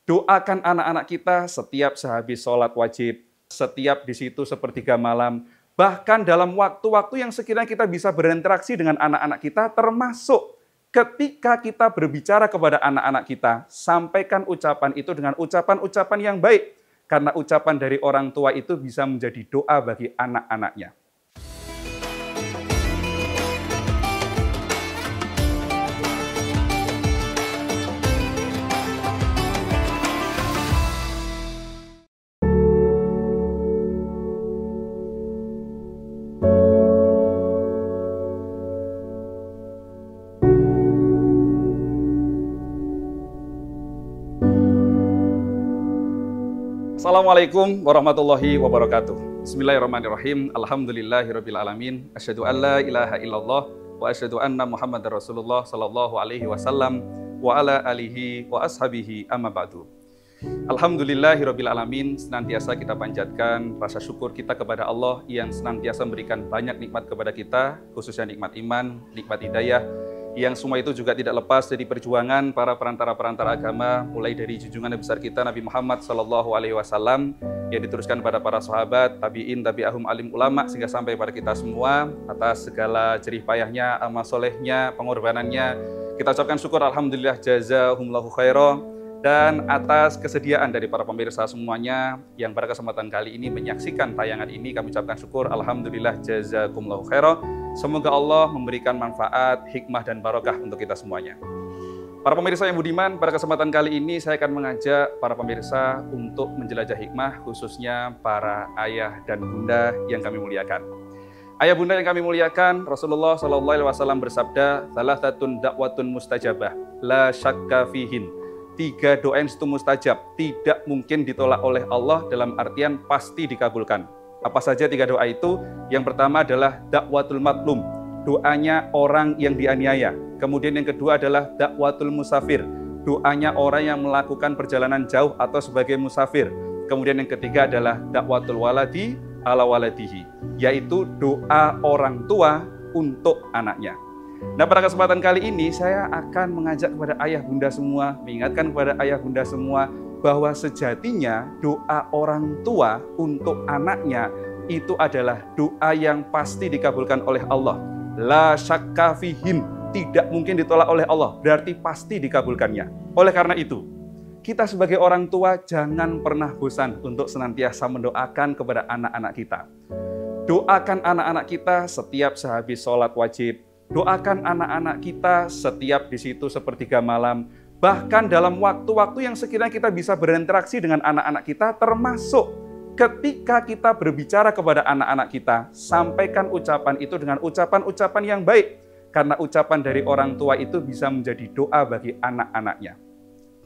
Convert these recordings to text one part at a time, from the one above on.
Doakan anak-anak kita setiap sehabis sholat wajib, setiap di situ sepertiga malam, bahkan dalam waktu-waktu yang sekiranya kita bisa berinteraksi dengan anak-anak kita, termasuk ketika kita berbicara kepada anak-anak kita, sampaikan ucapan itu dengan ucapan-ucapan yang baik. Karena ucapan dari orang tua itu bisa menjadi doa bagi anak-anaknya. Assalamualaikum warahmatullahi wabarakatuh. Bismillahirrahmanirrahim. Alhamdulillahirabbil alamin. Asyhadu an la ilaha illallah wa asyhadu anna Muhammadar Rasulullah sallallahu alaihi wasallam wa ala alihi wa ashabihi amma ba'du. Alhamdulillahirabbil alamin. Senantiasa kita panjatkan rasa syukur kita kepada Allah yang senantiasa memberikan banyak nikmat kepada kita, khususnya nikmat iman, nikmat hidayah, yang semua itu juga tidak lepas dari perjuangan para perantara-perantara agama, mulai dari junjungan besar kita Nabi Muhammad SAW yang diteruskan pada para sahabat, tabi'in, tabi'ahum, alim ulama, sehingga sampai pada kita semua. Atas segala jerih payahnya, amal solehnya, pengorbanannya, kita ucapkan syukur alhamdulillah jazahumullahu khairan. Dan atas kesediaan dari para pemirsa semuanya yang pada kesempatan kali ini menyaksikan tayangan ini, kami ucapkan syukur alhamdulillah jazakumullahu khairan. Semoga Allah memberikan manfaat, hikmah, dan barokah untuk kita semuanya. Para pemirsa yang budiman, pada kesempatan kali ini saya akan mengajak para pemirsa untuk menjelajah hikmah, khususnya para ayah dan bunda yang kami muliakan. Ayah bunda yang kami muliakan, Rasulullah SAW bersabda, "Thalathatun da'watun mustajabah, la syakka fihin." 3 doa yang itu mustajab, tidak mungkin ditolak oleh Allah, dalam artian pasti dikabulkan. Apa saja 3 doa itu? Yang pertama adalah dakwatul matlum, doanya orang yang dianiaya. Kemudian yang kedua adalah dakwatul musafir, doanya orang yang melakukan perjalanan jauh atau sebagai musafir. Kemudian yang ketiga adalah dakwatul waladi ala waladihi, yaitu doa orang tua untuk anaknya. Nah, pada kesempatan kali ini saya akan mengajak kepada ayah bunda semua, mengingatkan kepada ayah bunda semua bahwa sejatinya doa orang tua untuk anaknya itu adalah doa yang pasti dikabulkan oleh Allah. La syakka fihin, tidak mungkin ditolak oleh Allah, berarti pasti dikabulkannya. Oleh karena itu, kita sebagai orang tua jangan pernah bosan untuk senantiasa mendoakan kepada anak-anak kita. Doakan anak-anak kita setiap sehabis sholat wajib. Doakan anak-anak kita setiap di situ sepertiga malam, bahkan dalam waktu-waktu yang sekiranya kita bisa berinteraksi dengan anak-anak kita, termasuk ketika kita berbicara kepada anak-anak kita, sampaikan ucapan itu dengan ucapan-ucapan yang baik, karena ucapan dari orang tua itu bisa menjadi doa bagi anak-anaknya.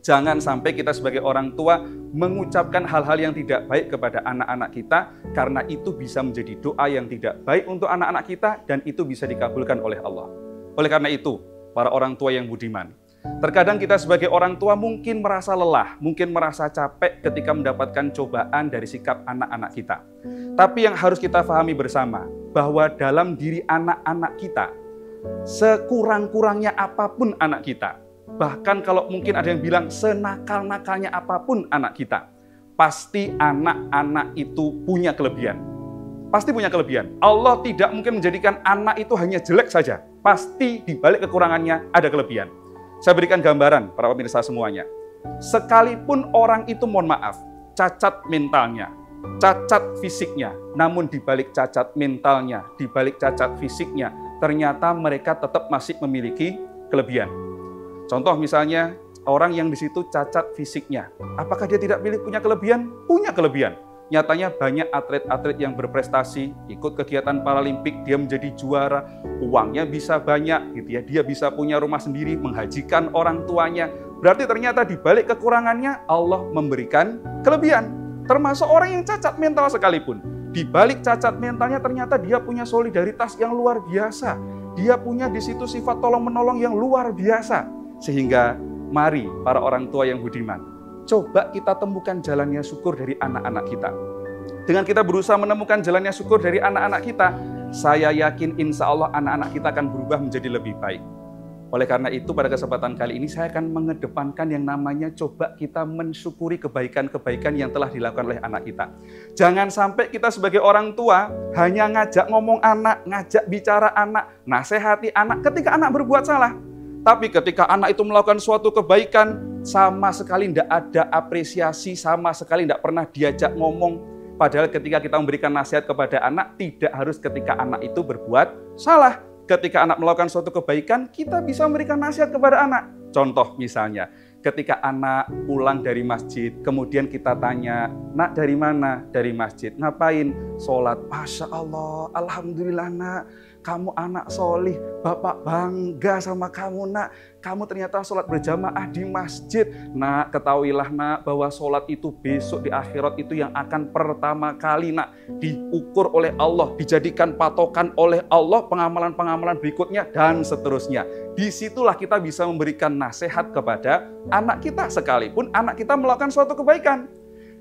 Jangan sampai kita sebagai orang tua mengucapkan hal-hal yang tidak baik kepada anak-anak kita, karena itu bisa menjadi doa yang tidak baik untuk anak-anak kita, dan itu bisa dikabulkan oleh Allah. Oleh karena itu, para orang tua yang budiman, terkadang kita sebagai orang tua mungkin merasa lelah, mungkin merasa capek ketika mendapatkan cobaan dari sikap anak-anak kita. Tapi yang harus kita pahami bersama, bahwa dalam diri anak-anak kita, sekurang-kurangnya apapun anak kita, bahkan kalau mungkin ada yang bilang senakal-nakalnya apapun anak kita, pasti anak-anak itu punya kelebihan. Pasti punya kelebihan. Allah tidak mungkin menjadikan anak itu hanya jelek saja. Pasti di balik kekurangannya ada kelebihan. Saya berikan gambaran para pemirsa semuanya. Sekalipun orang itu, mohon maaf, cacat mentalnya, cacat fisiknya, namun di balik cacat mentalnya, di balik cacat fisiknya, ternyata mereka tetap masih memiliki kelebihan. Contoh misalnya, orang yang di situ cacat fisiknya, apakah dia tidak punya kelebihan? Punya kelebihan. Nyatanya banyak atlet-atlet yang berprestasi, ikut kegiatan paralimpik, dia menjadi juara, uangnya bisa banyak, gitu ya. Dia bisa punya rumah sendiri, menghajikan orang tuanya. Berarti ternyata di balik kekurangannya, Allah memberikan kelebihan. Termasuk orang yang cacat mental sekalipun. Di balik cacat mentalnya ternyata dia punya solidaritas yang luar biasa. Dia punya di situ sifat tolong-menolong yang luar biasa. Sehingga mari para orang tua yang budiman, coba kita temukan jalannya syukur dari anak-anak kita. Dengan kita berusaha menemukan jalannya syukur dari anak-anak kita, saya yakin insya Allah anak-anak kita akan berubah menjadi lebih baik. Oleh karena itu pada kesempatan kali ini saya akan mengedepankan yang namanya coba kita mensyukuri kebaikan-kebaikan yang telah dilakukan oleh anak kita. Jangan sampai kita sebagai orang tua hanya ngajak ngomong anak, ngajak bicara anak, nasihati anak ketika anak berbuat salah. Tapi ketika anak itu melakukan suatu kebaikan, sama sekali tidak ada apresiasi, sama sekali tidak pernah diajak ngomong. Padahal ketika kita memberikan nasihat kepada anak, tidak harus ketika anak itu berbuat salah. Ketika anak melakukan suatu kebaikan, kita bisa memberikan nasihat kepada anak. Contoh misalnya, ketika anak pulang dari masjid, kemudian kita tanya, nak dari mana? Dari masjid. Ngapain? Sholat. Masya Allah, Alhamdulillah nak, kamu anak solih, bapak bangga sama kamu nak. Kamu ternyata sholat berjamaah di masjid. Nak, ketahuilah nak, bahwa sholat itu besok di akhirat itu yang akan pertama kali nak diukur oleh Allah, dijadikan patokan oleh Allah, pengamalan-pengamalan berikutnya, dan seterusnya. Disitulah kita bisa memberikan nasihat kepada anak kita, sekalipun anak kita melakukan suatu kebaikan.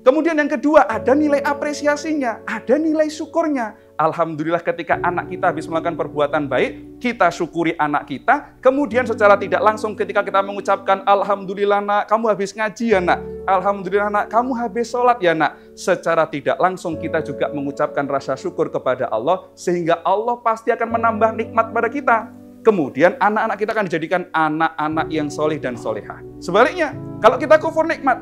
Kemudian yang kedua, ada nilai apresiasinya, ada nilai syukurnya. Alhamdulillah ketika anak kita habis melakukan perbuatan baik, kita syukuri anak kita. Kemudian secara tidak langsung ketika kita mengucapkan, Alhamdulillah nak, kamu habis ngaji ya nak. Alhamdulillah nak, kamu habis sholat ya nak. Secara tidak langsung kita juga mengucapkan rasa syukur kepada Allah, sehingga Allah pasti akan menambah nikmat pada kita. Kemudian anak-anak kita akan dijadikan anak-anak yang soleh dan solehah. Sebaliknya, kalau kita kufur nikmat,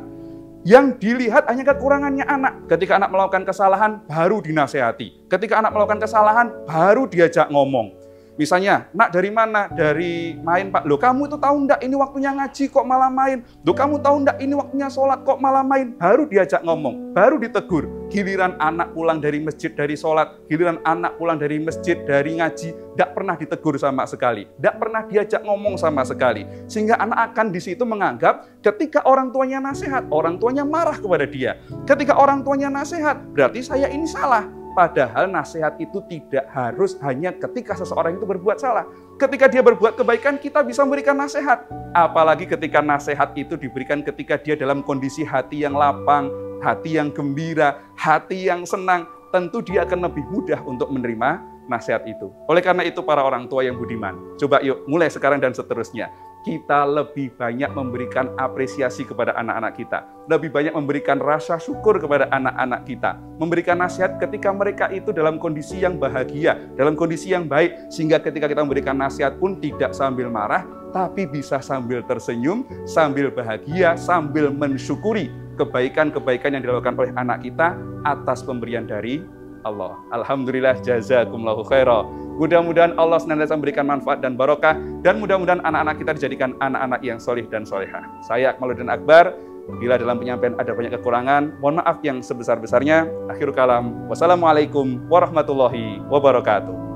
yang dilihat hanya kekurangannya anak. Ketika anak melakukan kesalahan, baru dinasehati. Ketika anak melakukan kesalahan, baru diajak ngomong. Misalnya, nak dari mana? Dari main pak. Loh kamu itu tahu enggak ini waktunya ngaji kok malah main? Loh kamu tahu enggak ini waktunya sholat kok malah main? Baru diajak ngomong, baru ditegur. Giliran anak pulang dari masjid dari sholat, giliran anak pulang dari masjid dari ngaji, tidak pernah ditegur sama sekali, tidak pernah diajak ngomong sama sekali. Sehingga anak akan di situ menganggap ketika orang tuanya nasihat, orang tuanya marah kepada dia. Ketika orang tuanya nasihat, berarti saya ini salah. Padahal nasihat itu tidak harus hanya ketika seseorang itu berbuat salah. Ketika dia berbuat kebaikan, kita bisa memberikan nasihat. Apalagi ketika nasihat itu diberikan ketika dia dalam kondisi hati yang lapang, hati yang gembira, hati yang senang. Tentu dia akan lebih mudah untuk menerima nasihat itu. Oleh karena itu para orang tua yang budiman, coba yuk mulai sekarang dan seterusnya. Kita lebih banyak memberikan apresiasi kepada anak-anak kita. Lebih banyak memberikan rasa syukur kepada anak-anak kita. Memberikan nasihat ketika mereka itu dalam kondisi yang bahagia, dalam kondisi yang baik. Sehingga ketika kita memberikan nasihat pun tidak sambil marah, tapi bisa sambil tersenyum, sambil bahagia, sambil mensyukuri kebaikan-kebaikan yang dilakukan oleh anak kita atas pemberian dari Allah. Alhamdulillah, jazakumullahu khairan. Mudah-mudahan Allah senantiasa memberikan manfaat dan barokah, dan mudah-mudahan anak-anak kita dijadikan anak-anak yang solih dan solehah. Saya Akmaluddin Akbar. Bila dalam penyampaian ada banyak kekurangan, mohon maaf yang sebesar-besarnya. Akhirul kalam. Wassalamualaikum warahmatullahi wabarakatuh.